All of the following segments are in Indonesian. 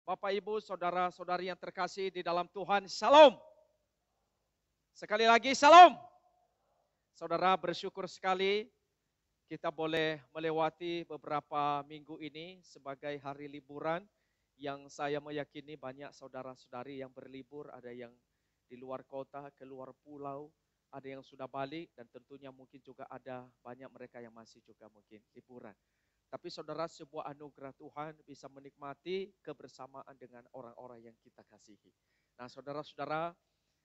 Bapak, Ibu, saudara-saudari yang terkasih di dalam Tuhan, Shalom. Sekali lagi, Shalom. Saudara, bersyukur sekali kita boleh melewati beberapa minggu ini sebagai hari liburan yang saya meyakini banyak saudara-saudari yang berlibur, ada yang di luar kota, keluar pulau, ada yang sudah balik, dan tentunya mungkin juga ada banyak mereka yang masih juga mungkin liburan. Tapi saudara, sebuah anugerah Tuhan bisa menikmati kebersamaan dengan orang-orang yang kita kasihi. Nah, saudara-saudara,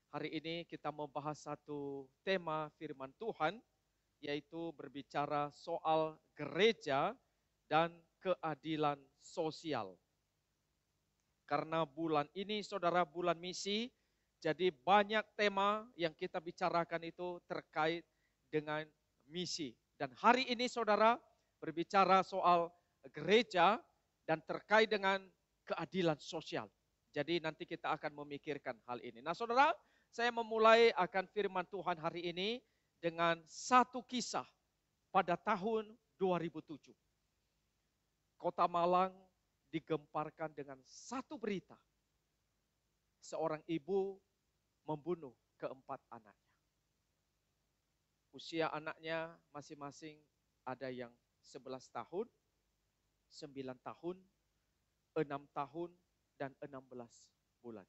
hari ini kita membahas satu tema firman Tuhan, yaitu berbicara soal gereja dan keadilan sosial. Karena bulan ini, saudara, bulan misi, jadi banyak tema yang kita bicarakan itu terkait dengan misi. Dan hari ini, saudara, berbicara soal gereja dan terkait dengan keadilan sosial. Jadi nanti kita akan memikirkan hal ini. Nah, saudara, saya memulai akan firman Tuhan hari ini dengan satu kisah pada tahun 2007. Kota Malang digemparkan dengan satu berita. Seorang ibu membunuh keempat anaknya. Usia anaknya masing-masing ada yang 11 tahun, 9 tahun, 6 tahun, dan 16 bulan.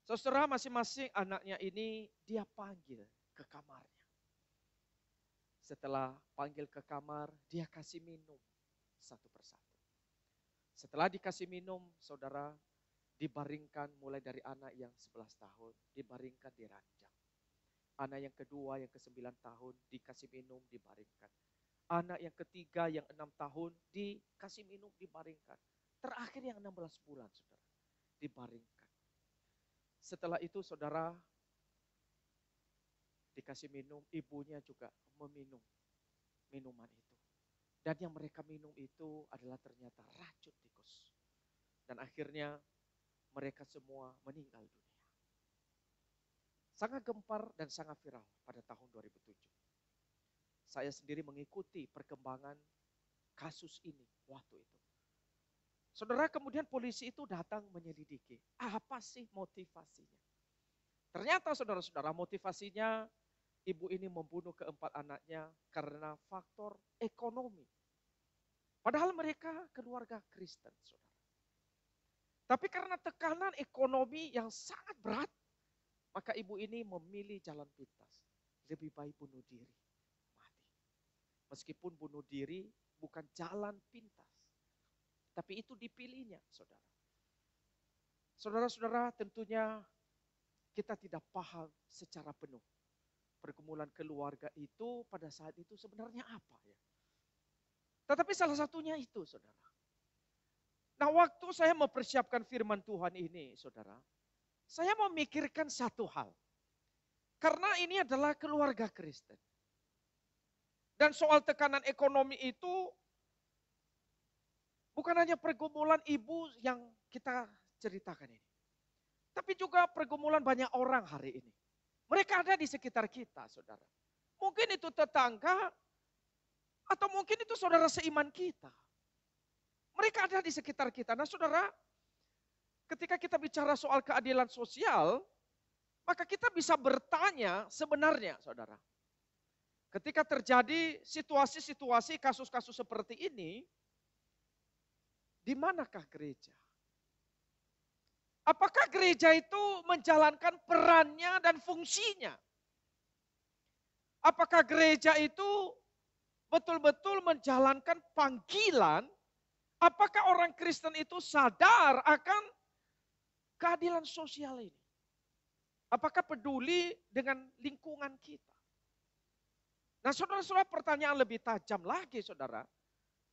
Saudara, masing-masing anaknya ini dia panggil ke kamarnya. Setelah panggil ke kamar, dia kasih minum satu persatu. Setelah dikasih minum, saudara, dibaringkan mulai dari anak yang 11 tahun, dibaringkan di ranjang. Anak yang kedua, yang ke-9 tahun, dikasih minum, dibaringkan. Anak yang ketiga, yang 6 tahun, dikasih minum, dibaringkan. Terakhir yang 16 bulan, saudara, dibaringkan. Setelah itu, saudara, dikasih minum, ibunya juga meminum minuman itu. Dan yang mereka minum itu adalah ternyata racun tikus. Dan akhirnya mereka semua meninggal dunia. Sangat gempar dan sangat viral pada tahun 2007. Saya sendiri mengikuti perkembangan kasus ini waktu itu. Saudara, kemudian polisi itu datang menyelidiki. Apa sih motivasinya? Ternyata saudara-saudara, motivasinya ibu ini membunuh keempat anaknya karena faktor ekonomi. Padahal mereka keluarga Kristen, saudara. Tapi karena tekanan ekonomi yang sangat berat, maka ibu ini memilih jalan pintas. Lebih baik bunuh diri, mati. Meskipun bunuh diri bukan jalan pintas. Tapi itu dipilihnya, saudara. Saudara-saudara, tentunya kita tidak paham secara penuh. Pergumulan keluarga itu pada saat itu sebenarnya apa ya? Tetapi salah satunya itu, saudara. Nah, waktu saya mempersiapkan firman Tuhan ini, saudara, saya memikirkan satu hal. Karena ini adalah keluarga Kristen. Dan soal tekanan ekonomi itu bukan hanya pergumulan ibu yang kita ceritakan ini. Tapi juga pergumulan banyak orang hari ini. Mereka ada di sekitar kita, saudara. Mungkin itu tetangga, atau mungkin itu saudara seiman kita. Mereka ada di sekitar kita. Nah, saudara, ketika kita bicara soal keadilan sosial, maka kita bisa bertanya sebenarnya, saudara. Ketika terjadi situasi-situasi, kasus-kasus seperti ini, di manakah gereja? Apakah gereja itu menjalankan perannya dan fungsinya? Apakah gereja itu betul-betul menjalankan panggilan? Apakah orang Kristen itu sadar akan keadilan sosial ini? Apakah peduli dengan lingkungan kita? Nah, saudara-saudara, pertanyaan lebih tajam lagi, saudara.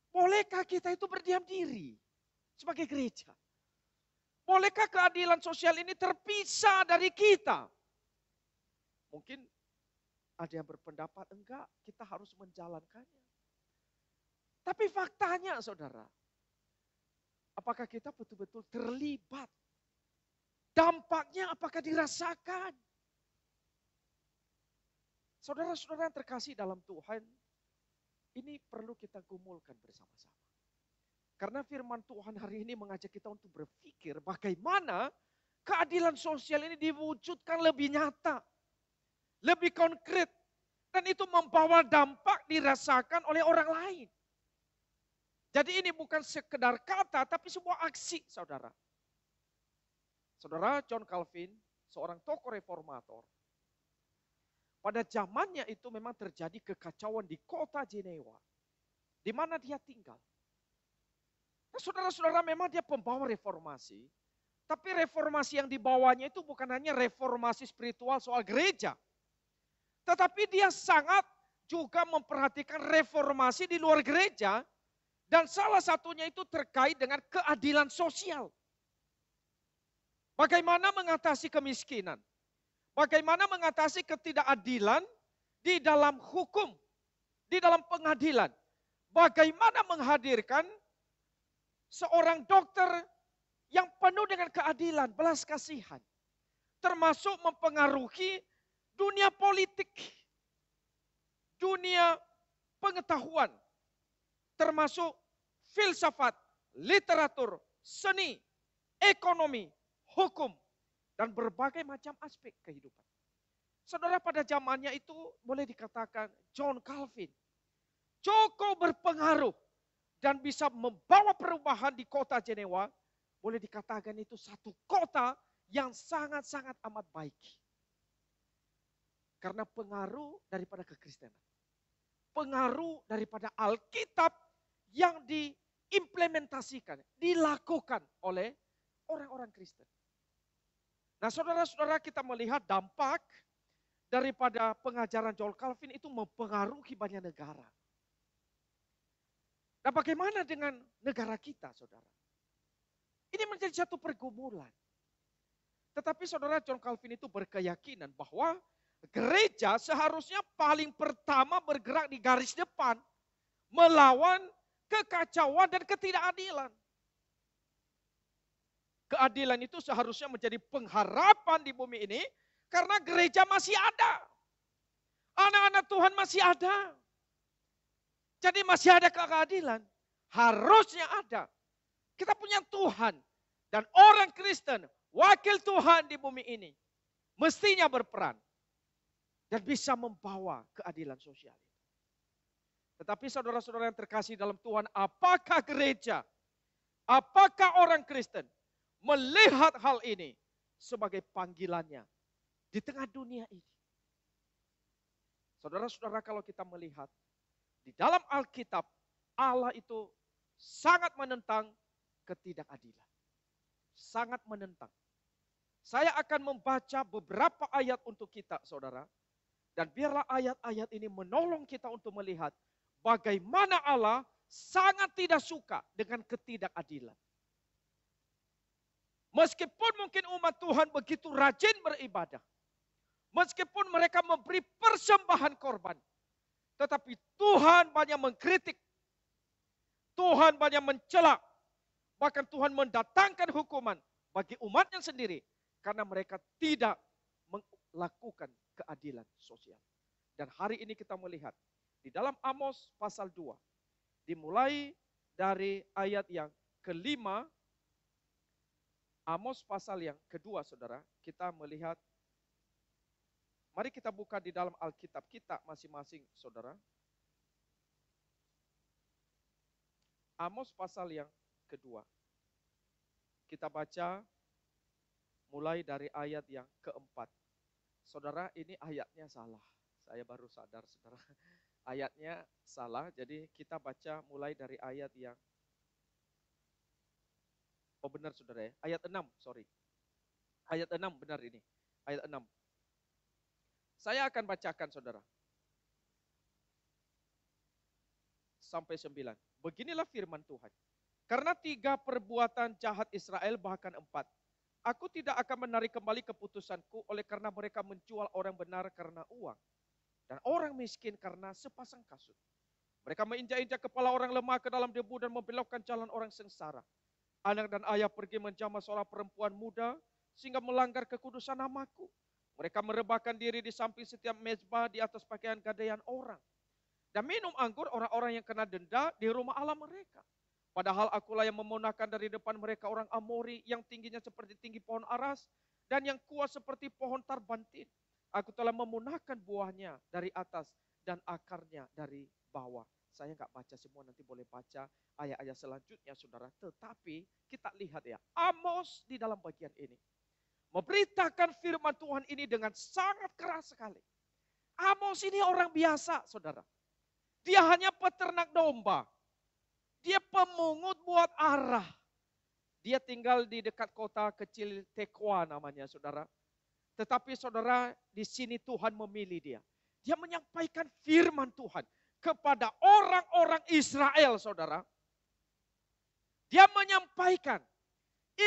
Bolehkah kita itu berdiam diri sebagai gereja? Bolehkah keadilan sosial ini terpisah dari kita? Mungkin ada yang berpendapat enggak, kita harus menjalankannya. Tapi faktanya, saudara, apakah kita betul-betul terlibat? Dampaknya apakah dirasakan? Saudara-saudara yang terkasih dalam Tuhan, ini perlu kita gumulkan bersama-sama. Karena firman Tuhan hari ini mengajak kita untuk berpikir bagaimana keadilan sosial ini diwujudkan lebih nyata, lebih konkret. Dan itu membawa dampak dirasakan oleh orang lain. Jadi ini bukan sekedar kata, tapi sebuah aksi, saudara. Saudara John Calvin, seorang tokoh reformator. Pada zamannya itu memang terjadi kekacauan di kota Jenewa, di mana dia tinggal. Nah, saudara-saudara, memang dia pembawa reformasi, tapi reformasi yang dibawanya itu bukan hanya reformasi spiritual soal gereja, tetapi dia sangat juga memperhatikan reformasi di luar gereja. Dan salah satunya itu terkait dengan keadilan sosial. Bagaimana mengatasi kemiskinan? Bagaimana mengatasi ketidakadilan di dalam hukum, di dalam pengadilan? Bagaimana menghadirkan seorang dokter yang penuh dengan keadilan, belas kasihan. Termasuk mempengaruhi dunia politik, dunia pengetahuan, termasuk filsafat, literatur, seni, ekonomi, hukum, dan berbagai macam aspek kehidupan. Saudara, pada zamannya itu boleh dikatakan John Calvin cukup berpengaruh dan bisa membawa perubahan di kota Jenewa. Boleh dikatakan itu satu kota yang sangat-sangat amat baik. Karena pengaruh daripada kekristenan. Pengaruh daripada Alkitab yang diimplementasikan, dilakukan oleh orang-orang Kristen. Nah, saudara-saudara, kita melihat dampak daripada pengajaran John Calvin itu mempengaruhi banyak negara. Nah, bagaimana dengan negara kita, saudara? Ini menjadi satu pergumulan. Tetapi saudara, John Calvin itu berkeyakinan bahwa gereja seharusnya paling pertama bergerak di garis depan melawan kekacauan dan ketidakadilan. Keadilan itu seharusnya menjadi pengharapan di bumi ini karena gereja masih ada. Anak-anak Tuhan masih ada. Jadi masih ada keadilan. Harusnya ada. Kita punya Tuhan dan orang Kristen, wakil Tuhan di bumi ini, mestinya berperan dan bisa membawa keadilan sosial. Tetapi saudara-saudara yang terkasih dalam Tuhan, apakah gereja, apakah orang Kristen melihat hal ini sebagai panggilannya di tengah dunia ini? Saudara-saudara, kalau kita melihat di dalam Alkitab, Allah itu sangat menentang ketidakadilan. Sangat menentang. Saya akan membaca beberapa ayat untuk kita, saudara. Dan biarlah ayat-ayat ini menolong kita untuk melihat bagaimana Allah sangat tidak suka dengan ketidakadilan. Meskipun mungkin umat Tuhan begitu rajin beribadah. Meskipun mereka memberi persembahan korban. Tetapi Tuhan banyak mengkritik. Tuhan banyak mencela. Bahkan Tuhan mendatangkan hukuman bagi umatnya sendiri. Karena mereka tidak melakukan keadilan sosial. Dan hari ini kita melihat di dalam Amos pasal 2. Dimulai dari ayat yang kelima. Amos pasal yang kedua, saudara. Kita melihat. Mari kita buka di dalam Alkitab kita masing-masing, saudara. Amos pasal yang kedua. Kita baca mulai dari ayat yang keempat. Saudara, ini ayatnya salah. Saya baru sadar, saudara. Ayatnya salah, jadi kita baca mulai dari ayat yang... Oh benar, saudara ya. Ayat 6, sorry. Ayat 6, benar ini. Ayat 6. Saya akan bacakan, saudara. Sampai 9. Beginilah firman Tuhan. Karena 3 perbuatan jahat Israel, bahkan 4. Aku tidak akan menarik kembali keputusanku oleh karena mereka menjual orang benar karena uang. Dan orang miskin karena sepasang kasut. Mereka menginjak-injak kepala orang lemah ke dalam debu dan membelokkan jalan orang sengsara. Anak dan ayah pergi menjamah seorang perempuan muda sehingga melanggar kekudusan namaku. Mereka merebahkan diri di samping setiap mezbah di atas pakaian gadaian orang. Dan minum anggur orang-orang yang kena denda di rumah Allah mereka. Padahal akulah yang memunahkan dari depan mereka orang Amori yang tingginya seperti tinggi pohon aras dan yang kuat seperti pohon tarbantin. Aku telah memunahkan buahnya dari atas dan akarnya dari bawah. Saya nggak baca semua, nanti boleh baca ayat-ayat selanjutnya saudara. Tetapi kita lihat ya, Amos di dalam bagian ini memberitakan firman Tuhan ini dengan sangat keras sekali. Amos ini orang biasa saudara. Dia hanya peternak domba. Dia pemungut buat arah. Dia tinggal di dekat kota kecil Tekoa namanya saudara. Tetapi saudara, di sini Tuhan memilih dia. Dia menyampaikan firman Tuhan kepada orang-orang Israel saudara. Dia menyampaikan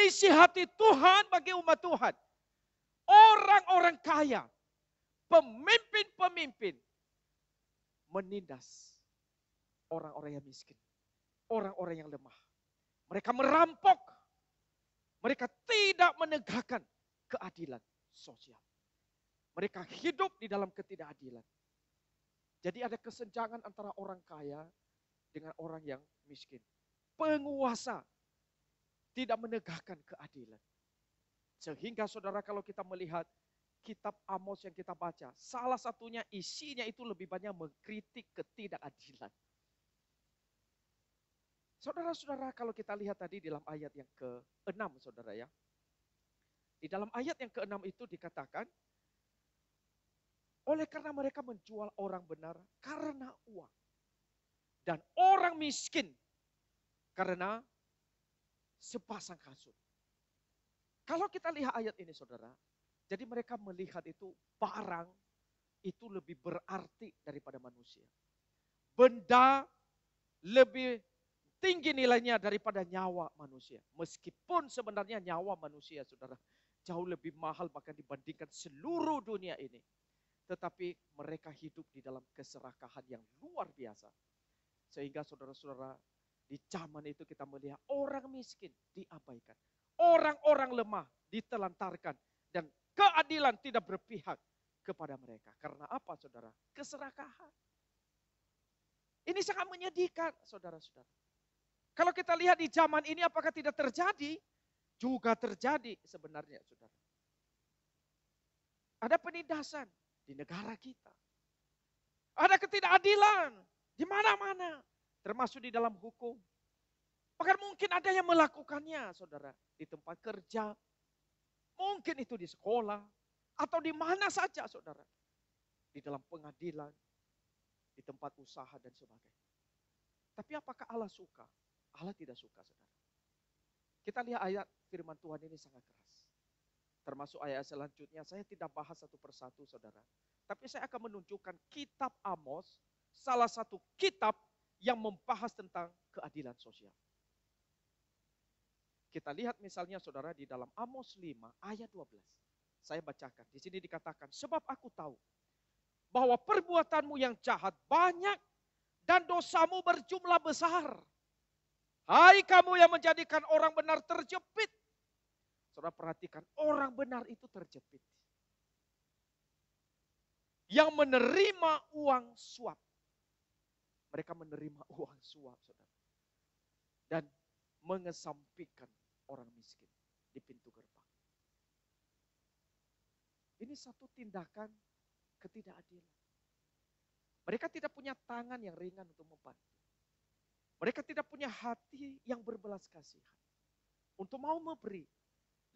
isi hati Tuhan bagi umat Tuhan. Orang-orang kaya, pemimpin-pemimpin menindas orang-orang yang miskin. Orang-orang yang lemah. Mereka merampok. Mereka tidak menegakkan keadilan sosial. Mereka hidup di dalam ketidakadilan. Jadi ada kesenjangan antara orang kaya dengan orang yang miskin. Penguasa tidak menegakkan keadilan. Sehingga saudara kalau kita melihat kitab Amos yang kita baca, salah satunya isinya itu lebih banyak mengkritik ketidakadilan. Saudara-saudara, kalau kita lihat tadi dalam ayat yang ke-6 saudara ya. Di dalam ayat yang ke-6 itu dikatakan, oleh karena mereka menjual orang benar karena uang. Dan orang miskin karena sepasang kasut. Kalau kita lihat ayat ini saudara, jadi mereka melihat itu barang itu lebih berarti daripada manusia. Benda lebih tinggi nilainya daripada nyawa manusia. Meskipun sebenarnya nyawa manusia saudara jauh lebih mahal bahkan dibandingkan seluruh dunia ini. Tetapi mereka hidup di dalam keserakahan yang luar biasa. Sehingga saudara-saudara di zaman itu kita melihat orang miskin diabaikan. Orang-orang lemah ditelantarkan. Dan keadilan tidak berpihak kepada mereka. Karena apa saudara? Keserakahan. Ini sangat menyedihkan saudara-saudara. Kalau kita lihat di zaman ini apakah tidak terjadi? Juga terjadi sebenarnya saudara. Ada penindasan di negara kita. Ada ketidakadilan di mana-mana. Termasuk di dalam hukum. Bahkan mungkin ada yang melakukannya saudara. Di tempat kerja. Mungkin itu di sekolah. Atau di mana saja saudara. Di dalam pengadilan. Di tempat usaha dan sebagainya. Tapi apakah Allah suka? Allah tidak suka saudara. Kita lihat ayat firman Tuhan ini sangat keras. Termasuk ayat selanjutnya, saya tidak bahas satu persatu saudara. Tapi saya akan menunjukkan kitab Amos, salah satu kitab yang membahas tentang keadilan sosial. Kita lihat misalnya saudara di dalam Amos 5 ayat 12. Saya bacakan, di sini dikatakan, sebab aku tahu bahwa perbuatanmu yang jahat banyak dan dosamu berjumlah besar. Hai kamu yang menjadikan orang benar terjepit. Saudara perhatikan, orang benar itu terjepit. Yang menerima uang suap. Mereka menerima uang suap, saudara. Dan mengesampingkan orang miskin di pintu gerbang. Ini satu tindakan ketidakadilan. Mereka tidak punya tangan yang ringan untuk membantu. Mereka tidak punya hati yang berbelas kasihan. Untuk mau memberi,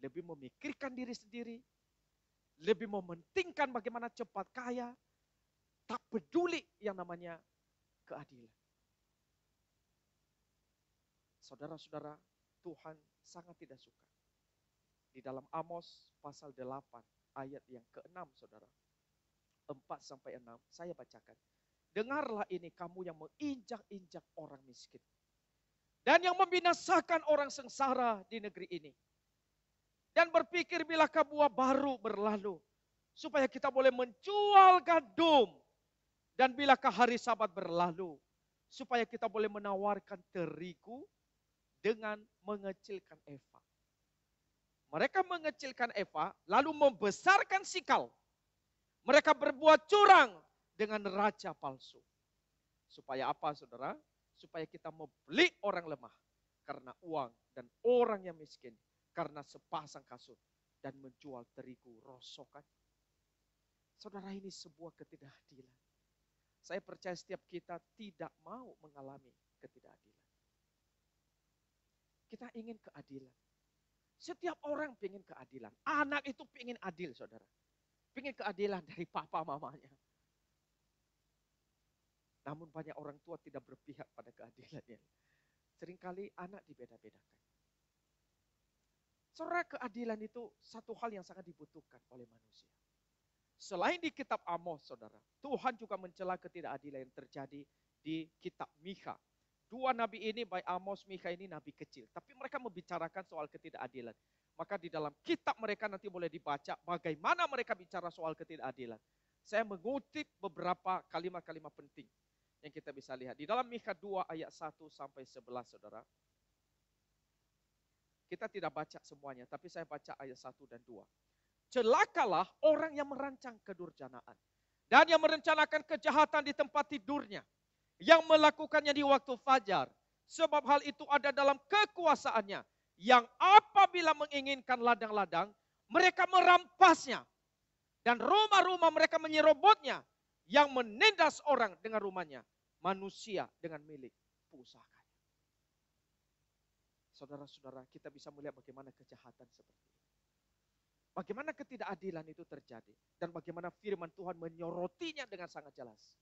lebih memikirkan diri sendiri, lebih mementingkan bagaimana cepat kaya, tak peduli yang namanya keadilan. Saudara-saudara, Tuhan sangat tidak suka. Di dalam Amos pasal 8 ayat yang ke-6 saudara. 4-6 saya bacakan. Dengarlah ini kamu yang menginjak-injak orang miskin. Dan yang membinasakan orang sengsara di negeri ini. Dan berpikir bilakah buah baru berlalu. Supaya kita boleh menjual gandum. Dan bilakah hari Sabat berlalu. Supaya kita boleh menawarkan terigu dengan mengecilkan eva. Mereka mengecilkan eva lalu membesarkan sikal. Mereka berbuat curang dengan raja palsu. Supaya apa saudara? Supaya kita membeli orang lemah. karena uang, dan orang yang miskin karena sepasang kasut dan menjual terigu rosokan. Saudara, ini sebuah ketidakadilan. Saya percaya setiap kita tidak mau mengalami ketidakadilan. Kita ingin keadilan. Setiap orang ingin keadilan. Anak itu ingin adil, saudara. Ingin keadilan dari papa mamanya. Namun banyak orang tua tidak berpihak pada keadilannya. Seringkali anak dibeda-bedakan. Saudara, keadilan itu satu hal yang sangat dibutuhkan oleh manusia. Selain di kitab Amos, saudara, Tuhan juga mencela ketidakadilan yang terjadi di kitab Mikha. Dua nabi ini, baik Amos, Mikha ini nabi kecil. Tapi mereka membicarakan soal ketidakadilan. Maka di dalam kitab mereka nanti boleh dibaca bagaimana mereka bicara soal ketidakadilan. Saya mengutip beberapa kalimat-kalimat penting yang kita bisa lihat. Di dalam Mikha 2 ayat 1 sampai 11, saudara. Kita tidak baca semuanya, tapi saya baca ayat 1 dan 2. Celakalah orang yang merancang kedurjanaan dan yang merencanakan kejahatan di tempat tidurnya, yang melakukannya di waktu fajar, sebab hal itu ada dalam kekuasaannya, yang apabila menginginkan ladang-ladang, mereka merampasnya, dan rumah-rumah mereka menyerobotnya, yang menindas orang dengan rumahnya, manusia dengan milik pusaka. Saudara-saudara, kita bisa melihat bagaimana kejahatan seperti ini. Bagaimana ketidakadilan itu terjadi. Dan bagaimana firman Tuhan menyorotinya dengan sangat jelas.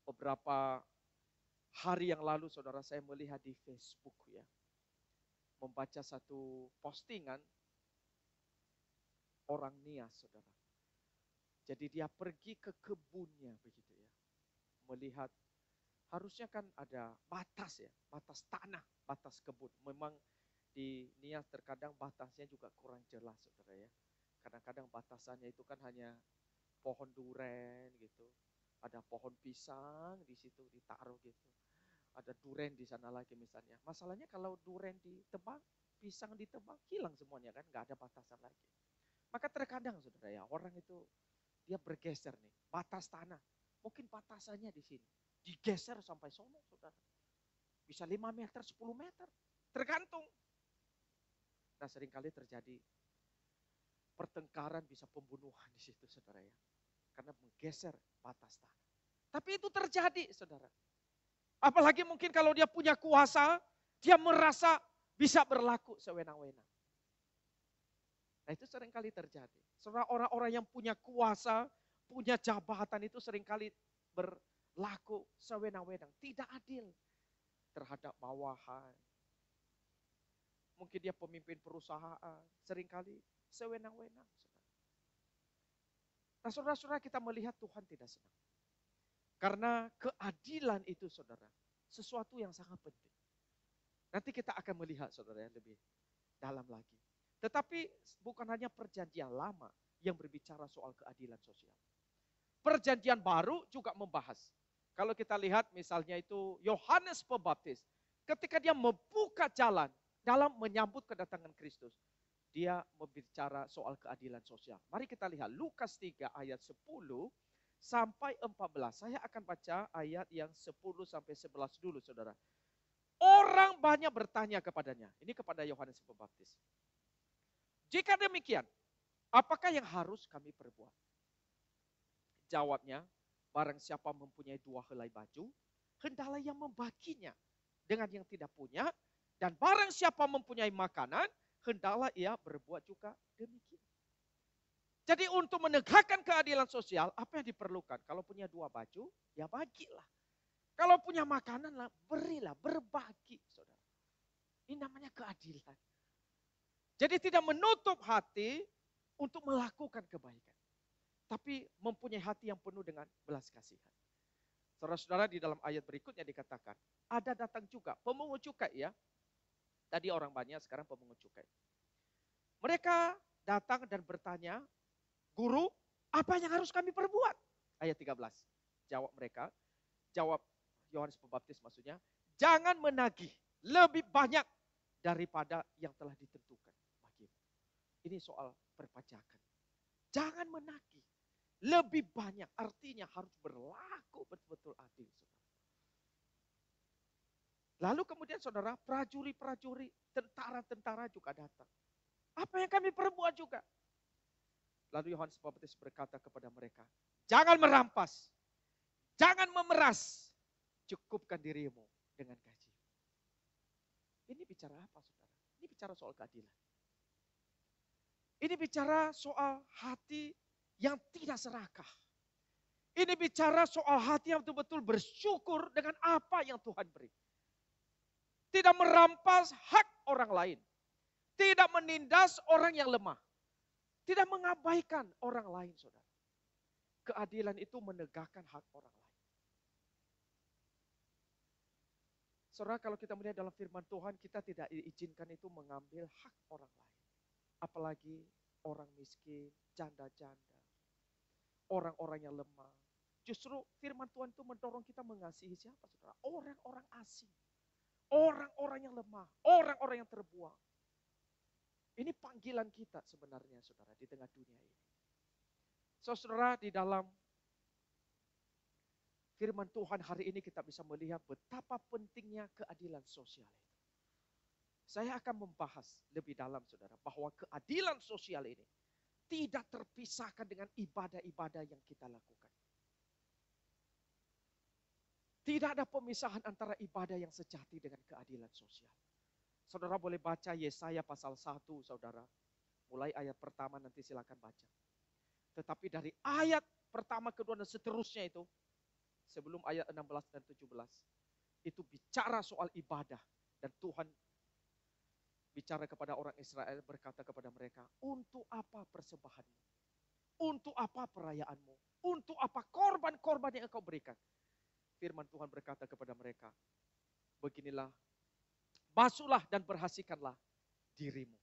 Beberapa hari yang lalu, saudara, saya melihat di Facebook ya. Membaca satu postingan orang Nias, saudara. Jadi dia pergi ke kebunnya begitu ya. Melihat, harusnya kan ada batas ya, batas tanah, batas kebun. Memang di Nias terkadang batasnya juga kurang jelas, saudara ya. Kadang-kadang batasannya itu kan hanya pohon duren gitu. Ada pohon pisang di situ ditaruh gitu. Ada duren di sana lagi misalnya. Masalahnya kalau duren ditebang, pisang ditebang, hilang semuanya kan, nggak ada batasan lagi. Maka terkadang, saudara ya, orang itu dia bergeser nih, batas tanah. Mungkin batasannya di sini. Digeser sampai sono, saudara. Bisa 5 meter, 10 meter. Tergantung. Nah, seringkali terjadi pertengkaran, bisa pembunuhan di situ, saudara ya. Karena menggeser batas tanah. Tapi itu terjadi, saudara. Apalagi mungkin kalau dia punya kuasa, dia merasa bisa berlaku sewenang-wenang. Nah, itu seringkali terjadi. Saudara, orang-orang yang punya kuasa, punya jabatan itu seringkali berlaku sewenang-wenang. Tidak adil terhadap bawahan. Mungkin dia pemimpin perusahaan, seringkali sewenang-wenang. Nah, saudara-saudara, kita melihat Tuhan tidak senang. Karena keadilan itu, saudara, sesuatu yang sangat penting. Nanti kita akan melihat, saudara, lebih dalam lagi. Tetapi bukan hanya perjanjian lama yang berbicara soal keadilan sosial. Perjanjian baru juga membahas. Kalau kita lihat misalnya itu Yohanes Pembaptis, ketika dia membuka jalan dalam menyambut kedatangan Kristus, dia berbicara soal keadilan sosial. Mari kita lihat Lukas 3 ayat 10 sampai 14. Saya akan baca ayat yang 10 sampai 11 dulu, saudara. Orang banyak bertanya kepadanya. Ini kepada Yohanes Pembaptis. Jika demikian, apakah yang harus kami perbuat? Jawabnya, barang siapa mempunyai 2 helai baju, hendaklah yang membaginya dengan yang tidak punya, dan barang siapa mempunyai makanan, hendaklah ia berbuat juga demikian. Jadi untuk menegakkan keadilan sosial, apa yang diperlukan? Kalau punya 2 baju, ya bagilah. Kalau punya makanan, berilah, berbagi, saudara. Ini namanya keadilan. Jadi tidak menutup hati untuk melakukan kebaikan. Tapi mempunyai hati yang penuh dengan belas kasihan. Saudara-saudara, di dalam ayat berikutnya dikatakan, ada datang juga pemungut cukai ya. Tadi orang banyak, sekarang pemungut cukai. Mereka datang dan bertanya, Guru, apa yang harus kami perbuat? Ayat 13. Jawab mereka, jawab Yohanes Pembaptis maksudnya, jangan menagih lebih banyak daripada yang telah ditentukan bagimu. Ini soal perpajakan. Jangan menagih lebih banyak, artinya harus berlaku betul-betul adil. Lalu kemudian saudara, prajurit-prajurit, tentara-tentara juga datang. Apa yang kami perbuat juga? Lalu Yohanes Pembaptis berkata kepada mereka, jangan merampas, jangan memeras, cukupkan dirimu dengan gaji. Ini bicara apa saudara? Ini bicara soal keadilan. Ini bicara soal hati yang tidak serakah. Ini bicara soal hati yang betul-betul bersyukur dengan apa yang Tuhan beri. Tidak merampas hak orang lain. Tidak menindas orang yang lemah. Tidak mengabaikan orang lain, saudara. Keadilan itu menegakkan hak orang lain. Saudara, kalau kita melihat dalam firman Tuhan, kita tidak diizinkan itu mengambil hak orang lain. Apalagi orang miskin, janda-janda, orang-orang yang lemah. Justru firman Tuhan itu mendorong kita mengasihi siapa, saudara? Orang-orang asing. Orang-orang yang lemah, orang-orang yang terbuang. Ini panggilan kita sebenarnya saudara di tengah dunia ini. Saudara, di dalam firman Tuhan hari ini kita bisa melihat betapa pentingnya keadilan sosial itu. Saya akan membahas lebih dalam saudara bahwa keadilan sosial ini tidak terpisahkan dengan ibadah-ibadah yang kita lakukan. Tidak ada pemisahan antara ibadah yang sejati dengan keadilan sosial. Saudara boleh baca Yesaya pasal 1, saudara. Mulai ayat pertama nanti silakan baca. Tetapi dari ayat pertama, kedua, dan seterusnya itu, sebelum ayat 16 dan 17, itu bicara soal ibadah. Dan Tuhan bicara kepada orang Israel, berkata kepada mereka, untuk apa persembahanmu? Untuk apa perayaanmu? Untuk apa korban-korban yang engkau berikan? Firman Tuhan berkata kepada mereka, beginilah, basuhlah dan bersihkanlah dirimu.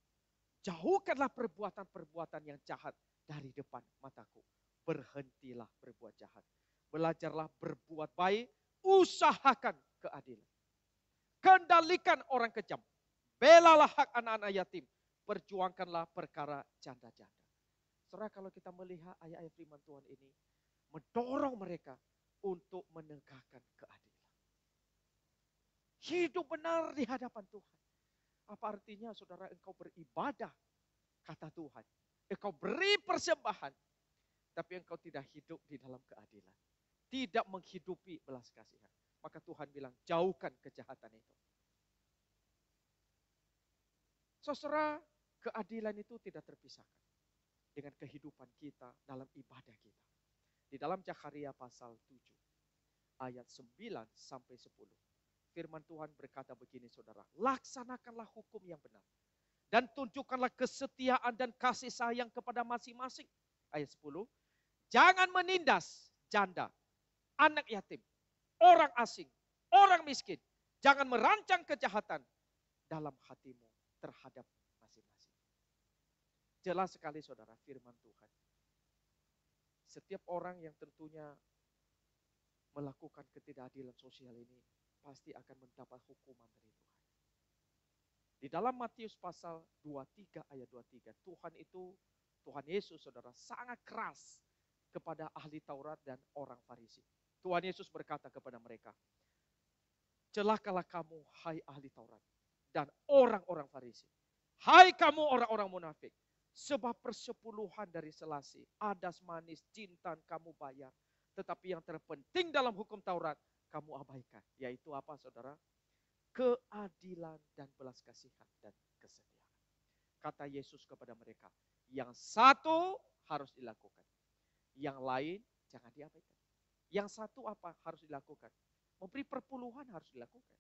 Jauhkanlah perbuatan-perbuatan yang jahat dari depan mataku. Berhentilah berbuat jahat. Belajarlah berbuat baik, usahakan keadilan. Kendalikan orang kejam. Belalah hak anak-anak yatim. Perjuangkanlah perkara janda-janda. Saudara, kalau kita melihat ayat-ayat firman Tuhan ini, mendorong mereka untuk menegakkan keadilan. Hidup benar di hadapan Tuhan. Apa artinya saudara, engkau beribadah, kata Tuhan. Engkau beri persembahan, tapi engkau tidak hidup di dalam keadilan. Tidak menghidupi belas kasihan. Maka Tuhan bilang, jauhkan kejahatan itu. Saudara, keadilan itu tidak terpisahkan dengan kehidupan kita dalam ibadah kita. Di dalam Zakharia pasal 7, ayat 9 sampai 10. Firman Tuhan berkata begini saudara, laksanakanlah hukum yang benar. Dan tunjukkanlah kesetiaan dan kasih sayang kepada masing-masing. Ayat 10, jangan menindas janda, anak yatim, orang asing, orang miskin. Jangan merancang kejahatan dalam hatimu terhadap masing-masing. Jelas sekali saudara firman Tuhan. Setiap orang yang tentunya melakukan ketidakadilan sosial ini pasti akan mendapat hukuman dari Tuhan. Di dalam Matius pasal 23 ayat 23, Tuhan Yesus saudara sangat keras kepada ahli Taurat dan orang Farisi. Tuhan Yesus berkata kepada mereka, celakalah kamu hai ahli Taurat dan orang-orang Farisi. Hai kamu orang-orang munafik, sebab persepuluhan dari selasi, adas manis, jintan kamu bayar. Tetapi yang terpenting dalam hukum Taurat, kamu abaikan. Yaitu apa saudara? Keadilan dan belas kasihan dan kesetiaan. Kata Yesus kepada mereka, yang satu harus dilakukan. Yang lain jangan diabaikan. Yang satu apa harus dilakukan? Memberi perpuluhan harus dilakukan.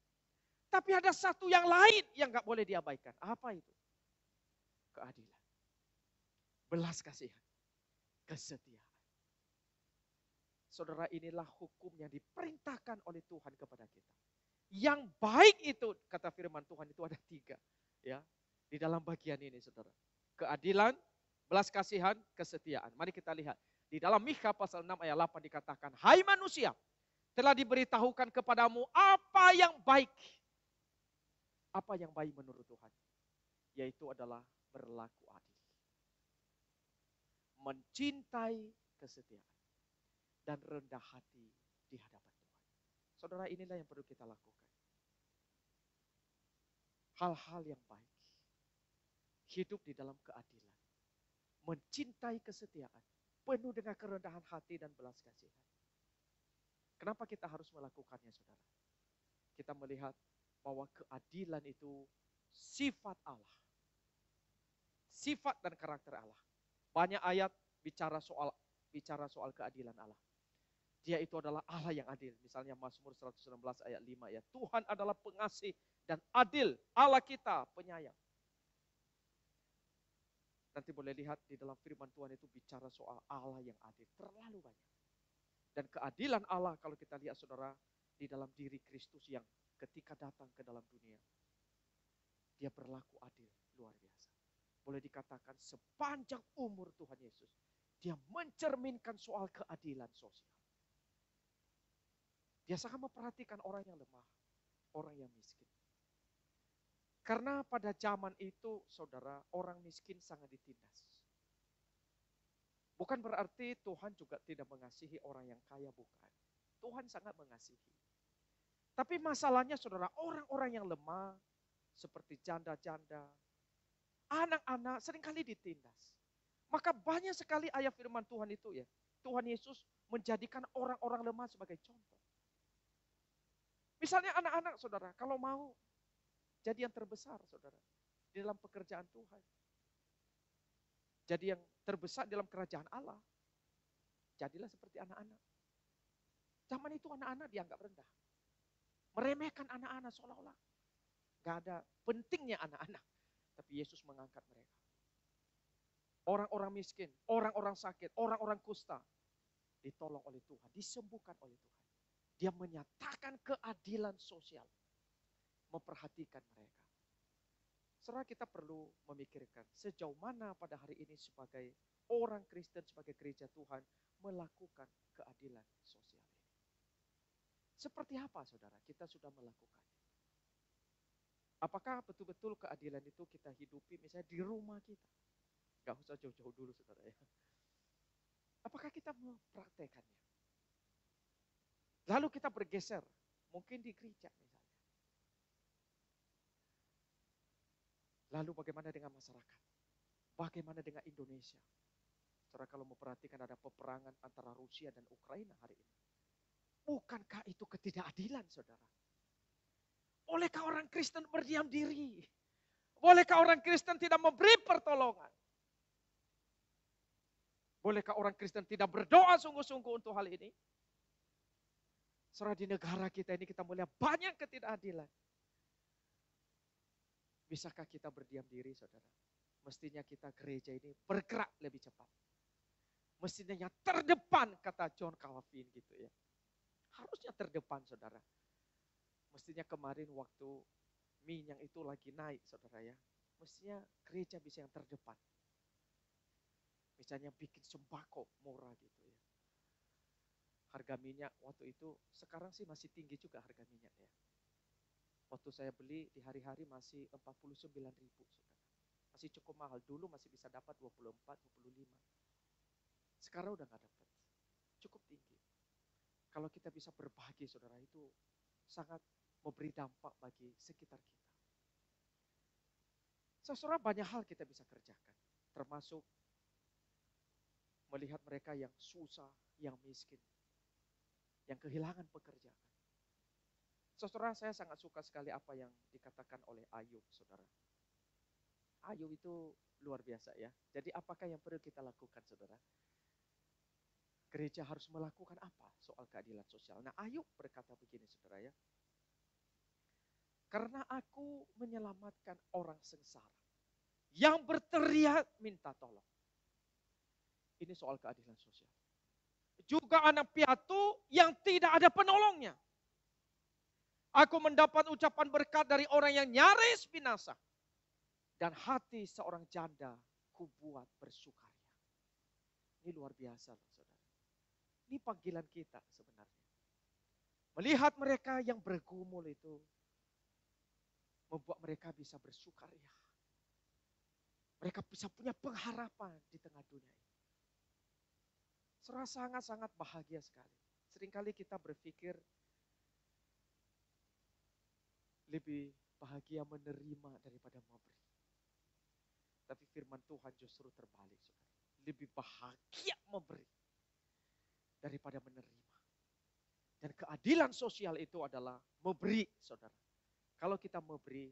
Tapi ada satu yang lain yang gak boleh diabaikan. Apa itu? Keadilan. Belas kasihan. Kesetiaan. Saudara, inilah hukum yang diperintahkan oleh Tuhan kepada kita. Yang baik itu, kata firman Tuhan itu ada 3. Ya, di dalam bagian ini saudara. Keadilan, belas kasihan, kesetiaan. Mari kita lihat. Di dalam Mikha pasal 6 ayat 8 dikatakan, hai manusia, telah diberitahukan kepadamu apa yang baik. Apa yang baik menurut Tuhan? Yaitu adalah berlaku adil. Mencintai kesetiaan. Dan rendah hati di hadapan Tuhan. Saudara, inilah yang perlu kita lakukan. hal-hal yang baik. Hidup di dalam keadilan. Mencintai kesetiaan. Penuh dengan kerendahan hati dan belas kasihan. Kenapa kita harus melakukannya, saudara? Kita melihat bahwa keadilan itu sifat Allah. Sifat dan karakter Allah. Banyak ayat bicara soal keadilan Allah. Dia itu adalah Allah yang adil. Misalnya Mazmur 116 ayat 5 ya. Tuhan adalah pengasih dan adil. Allah kita penyayang. Nanti boleh lihat di dalam firman Tuhan itu bicara soal Allah yang adil. Terlalu banyak. Dan keadilan Allah kalau kita lihat saudara di dalam diri Kristus yang ketika datang ke dalam dunia. Dia berlaku adil luar biasa. Boleh dikatakan sepanjang umur Tuhan Yesus. Dia mencerminkan soal keadilan sosial. Dia sangat memperhatikan orang yang lemah, orang yang miskin. Karena pada zaman itu, saudara, orang miskin sangat ditindas. Bukan berarti Tuhan juga tidak mengasihi orang yang kaya, bukan. Tuhan sangat mengasihi. Tapi masalahnya, saudara, orang-orang yang lemah, seperti janda-janda, anak-anak seringkali ditindas. Maka banyak sekali ayat firman Tuhan itu ya. Tuhan Yesus menjadikan orang-orang lemah sebagai contoh. Misalnya anak-anak saudara, kalau mau jadi yang terbesar saudara, di dalam pekerjaan Tuhan. Jadi yang terbesar dalam kerajaan Allah. Jadilah seperti anak-anak. Zaman itu anak-anak dianggap rendah. Meremehkan anak-anak seolah-olah. Gak ada pentingnya anak-anak. Tapi Yesus mengangkat mereka. Orang-orang miskin, orang-orang sakit, orang-orang kusta. Ditolong oleh Tuhan, disembuhkan oleh Tuhan. Dia menyatakan keadilan sosial. Memperhatikan mereka. Saudara kita perlu memikirkan sejauh mana pada hari ini sebagai orang Kristen, sebagai gereja Tuhan melakukan keadilan sosial ini. Seperti apa saudara kita sudah melakukannya? Apakah betul-betul keadilan itu kita hidupi misalnya di rumah kita? Gak usah jauh-jauh dulu saudara ya. Apakah kita mempraktekannya? Lalu kita bergeser, mungkin di gereja misalnya. Lalu bagaimana dengan masyarakat? Bagaimana dengan Indonesia? Saudara kalau memperhatikan ada peperangan antara Rusia dan Ukraina hari ini. Bukankah itu ketidakadilan saudara? Bolehkah orang Kristen berdiam diri? Bolehkah orang Kristen tidak memberi pertolongan? Bolehkah orang Kristen tidak berdoa sungguh-sungguh untuk hal ini? Saudara di negara kita ini kita melihat banyak ketidakadilan. Bisakah kita berdiam diri saudara? Mestinya kita gereja ini bergerak lebih cepat. Mestinya terdepan kata John Calvin gitu ya. Harusnya terdepan saudara. Mestinya kemarin waktu minyak itu lagi naik saudara ya. Mestinya gereja bisa yang terdepan. Misalnya bikin sembako murah gitu ya. Harga minyak waktu itu sekarang sih masih tinggi juga harga minyak ya. Waktu saya beli di hari-hari masih 49.000 saudara. Masih cukup mahal. Dulu masih bisa dapat 24, 25. Sekarang udah gak dapat. Cukup tinggi. Kalau kita bisa berbagi saudara itu sangat memberi dampak bagi sekitar kita. Saudara banyak hal kita bisa kerjakan. Termasuk melihat mereka yang susah, yang miskin. Yang kehilangan pekerjaan. Saudara saya sangat suka sekali apa yang dikatakan oleh Ayub saudara. Ayub itu luar biasa ya. Jadi apakah yang perlu kita lakukan saudara? Gereja harus melakukan apa soal keadilan sosial? Nah Ayub berkata begini saudara ya. Karena aku menyelamatkan orang sengsara. Yang berteriak minta tolong. Ini soal keadilan sosial. Juga anak piatu yang tidak ada penolongnya. Aku mendapat ucapan berkat dari orang yang nyaris binasa. Dan hati seorang janda kubuat bersukaria. Ini luar biasa loh saudara. Ini panggilan kita sebenarnya. Melihat mereka yang bergumul itu. Membuat mereka bisa bersukaria. Mereka bisa punya pengharapan di tengah dunia ini. Saudara sangat-sangat bahagia sekali. Seringkali kita berpikir lebih bahagia menerima daripada memberi. Tapi firman Tuhan justru terbalik, saudara. Lebih bahagia memberi daripada menerima. Dan keadilan sosial itu adalah memberi, saudara. Kalau kita memberi,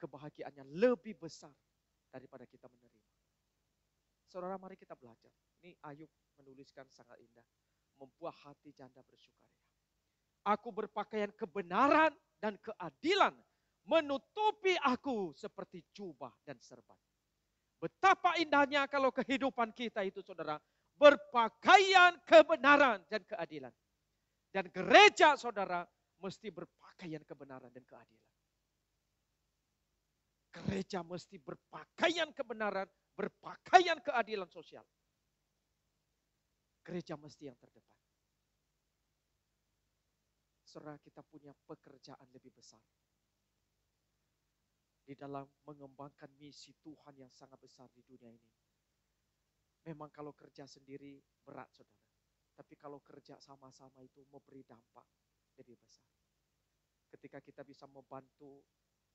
kebahagiaannya lebih besar daripada kita menerima. Saudara, mari kita belajar. Ini Ayub menuliskan sangat indah. Membuat hati janda bersukaria. Aku berpakaian kebenaran dan keadilan menutupi aku seperti jubah dan serban. Betapa indahnya kalau kehidupan kita itu, saudara, berpakaian kebenaran dan keadilan. Dan gereja, saudara, mesti berpakaian kebenaran dan keadilan. Gereja mesti berpakaian kebenaran, berpakaian keadilan sosial. Gereja mesti yang terdepan. Saudara, kita punya pekerjaan lebih besar. Di dalam mengembangkan misi Tuhan yang sangat besar di dunia ini. Memang kalau kerja sendiri berat, saudara. Tapi kalau kerja sama-sama itu memberi dampak lebih besar. Ketika kita bisa membantu,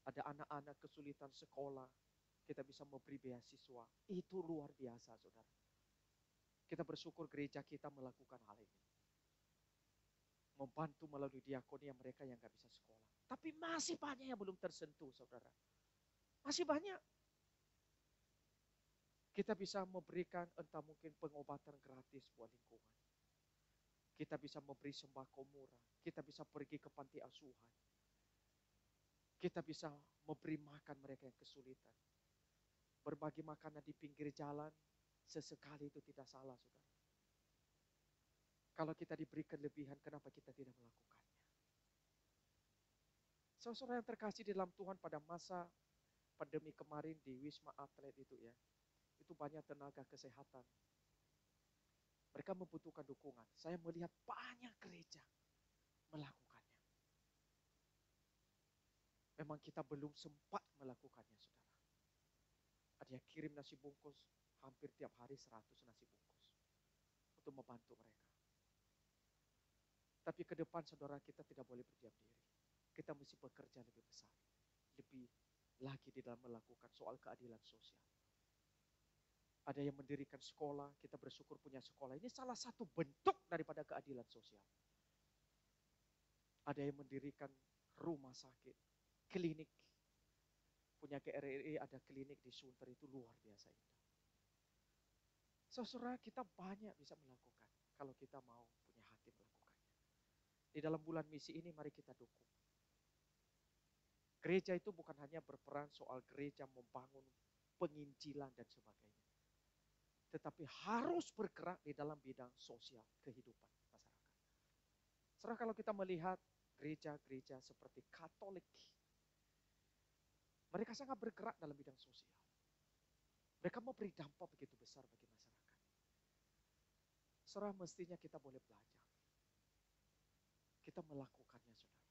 ada anak-anak kesulitan sekolah, kita bisa memberi beasiswa. Itu luar biasa, saudara. Kita bersyukur gereja kita melakukan hal ini. Membantu melalui diakonia mereka yang gak bisa sekolah. Tapi masih banyak yang belum tersentuh, saudara. Masih banyak. Kita bisa memberikan entah mungkin pengobatan gratis buat lingkungan. Kita bisa memberi sembako murah. Kita bisa pergi ke panti asuhan. Kita bisa memberi makan mereka yang kesulitan. Berbagi makanan di pinggir jalan, sesekali itu tidak salah, saudara. Kalau kita diberi kelebihan, kenapa kita tidak melakukannya? Saudara yang terkasih di dalam Tuhan, pada masa pandemi kemarin di Wisma Atlet itu ya, itu banyak tenaga kesehatan. Mereka membutuhkan dukungan. Saya melihat banyak gereja melakukannya. Memang kita belum sempat melakukannya, saudara. Ada yang kirim nasi bungkus, hampir tiap hari 100 nasi bungkus. Untuk membantu mereka. Tapi ke depan, saudara, kita tidak boleh berdiam diri. Kita mesti bekerja lebih besar. Lebih lagi di dalam melakukan soal keadilan sosial. Ada yang mendirikan sekolah, kita bersyukur punya sekolah. Ini salah satu bentuk daripada keadilan sosial. Ada yang mendirikan rumah sakit, klinik. Punya GRRI ada klinik di Sunter, itu luar biasa indah. Saudara, kita banyak bisa melakukan kalau kita mau punya hati melakukannya. Di dalam bulan misi ini mari kita dukung. Gereja itu bukan hanya berperan soal gereja membangun penginjilan dan sebagainya. Tetapi harus bergerak di dalam bidang sosial kehidupan masyarakat. Saudara, kalau kita melihat gereja-gereja seperti Katolik, mereka sangat bergerak dalam bidang sosial. Mereka memberi dampak begitu besar bagi masyarakat. Saudara, mestinya kita boleh belajar. Kita melakukannya, saudara.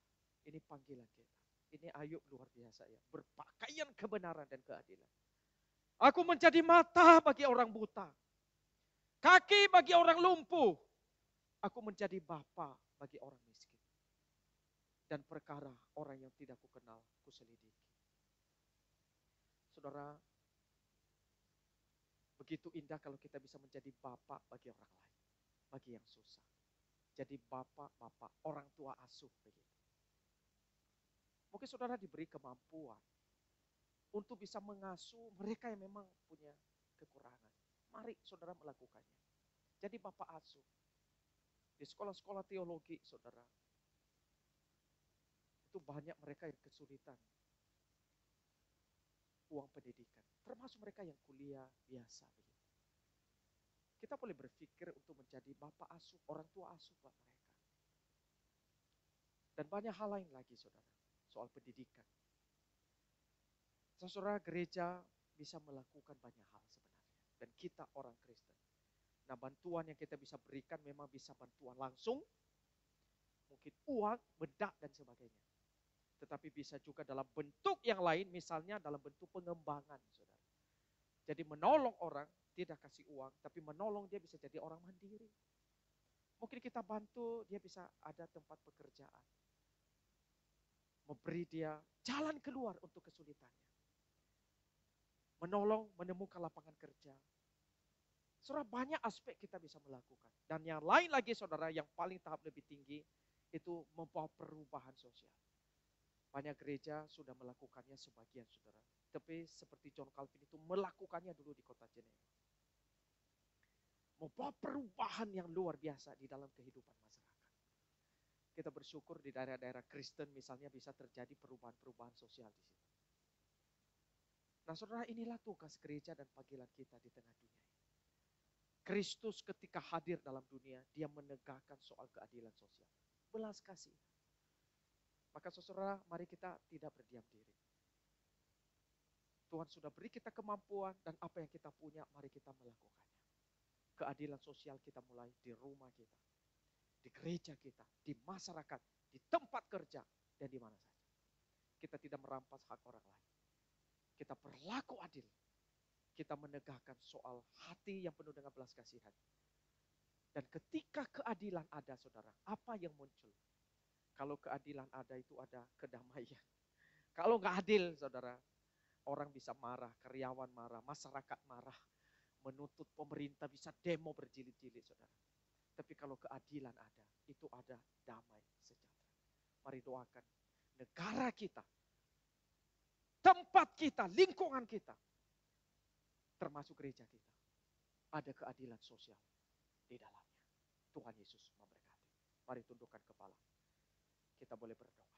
Ini panggilan kita. Ini Ayub luar biasa ya. Berpakaian kebenaran dan keadilan. Aku menjadi mata bagi orang buta. Kaki bagi orang lumpuh. Aku menjadi bapa bagi orang miskin. Dan perkara orang yang tidak kukenal, kuselidiki. Saudara, begitu indah kalau kita bisa menjadi bapa bagi orang lain. Bagi yang susah. Jadi bapak-bapak, orang tua asuh begitu. Mungkin saudara diberi kemampuan untuk bisa mengasuh mereka yang memang punya kekurangan. Mari saudara melakukannya. Jadi bapak asuh. Di sekolah-sekolah teologi, saudara, itu banyak mereka yang kesulitan uang pendidikan. Termasuk mereka yang kuliah biasa begitu. Kita boleh berpikir untuk menjadi bapak asuh, orang tua asuh buat mereka. Dan banyak hal lain lagi, saudara, soal pendidikan. Saudara, gereja bisa melakukan banyak hal sebenarnya. Dan kita orang Kristen. Nah, bantuan yang kita bisa berikan memang bisa bantuan langsung, mungkin uang, bedak, dan sebagainya. Tetapi bisa juga dalam bentuk yang lain, misalnya dalam bentuk pengembangan, saudara. Jadi menolong orang, tidak kasih uang, tapi menolong dia bisa jadi orang mandiri. Mungkin kita bantu, dia bisa ada tempat pekerjaan. memberi dia jalan keluar untuk kesulitannya. Menolong, menemukan lapangan kerja. Saudara, banyak aspek kita bisa melakukan. Dan yang lain lagi saudara, yang paling tahap lebih tinggi, itu membawa perubahan sosial. Banyak gereja sudah melakukannya sebagian saudara. Tapi seperti John Calvin itu melakukannya dulu di kota Jenewa. Membawa perubahan yang luar biasa di dalam kehidupan masyarakat. Kita bersyukur di daerah-daerah Kristen misalnya bisa terjadi perubahan-perubahan sosial di situ. Nah saudara, inilah tugas gereja dan panggilan kita di tengah dunia ini. Kristus ketika hadir dalam dunia, dia menegakkan soal keadilan sosial. Belas kasih. Maka saudara, mari kita tidak berdiam diri. Tuhan sudah beri kita kemampuan dan apa yang kita punya, mari kita melakukannya. Keadilan sosial kita mulai di rumah kita, di gereja kita, di masyarakat, di tempat kerja, dan di mana saja. Kita tidak merampas hak orang lain. Kita berlaku adil. Kita menegakkan soal hati yang penuh dengan belas kasihan. Dan ketika keadilan ada, saudara, apa yang muncul? Kalau keadilan ada, itu ada kedamaian. Kalau nggak adil, saudara, orang bisa marah, karyawan marah, masyarakat marah, menuntut pemerintah, bisa demo berjilid-jilid, saudara. Tapi kalau keadilan ada, itu ada damai sejahtera. Mari doakan negara kita, tempat kita, lingkungan kita, termasuk gereja kita, ada keadilan sosial di dalamnya. Tuhan Yesus memberkati. Mari tundukkan kepala. Kita boleh berdoa.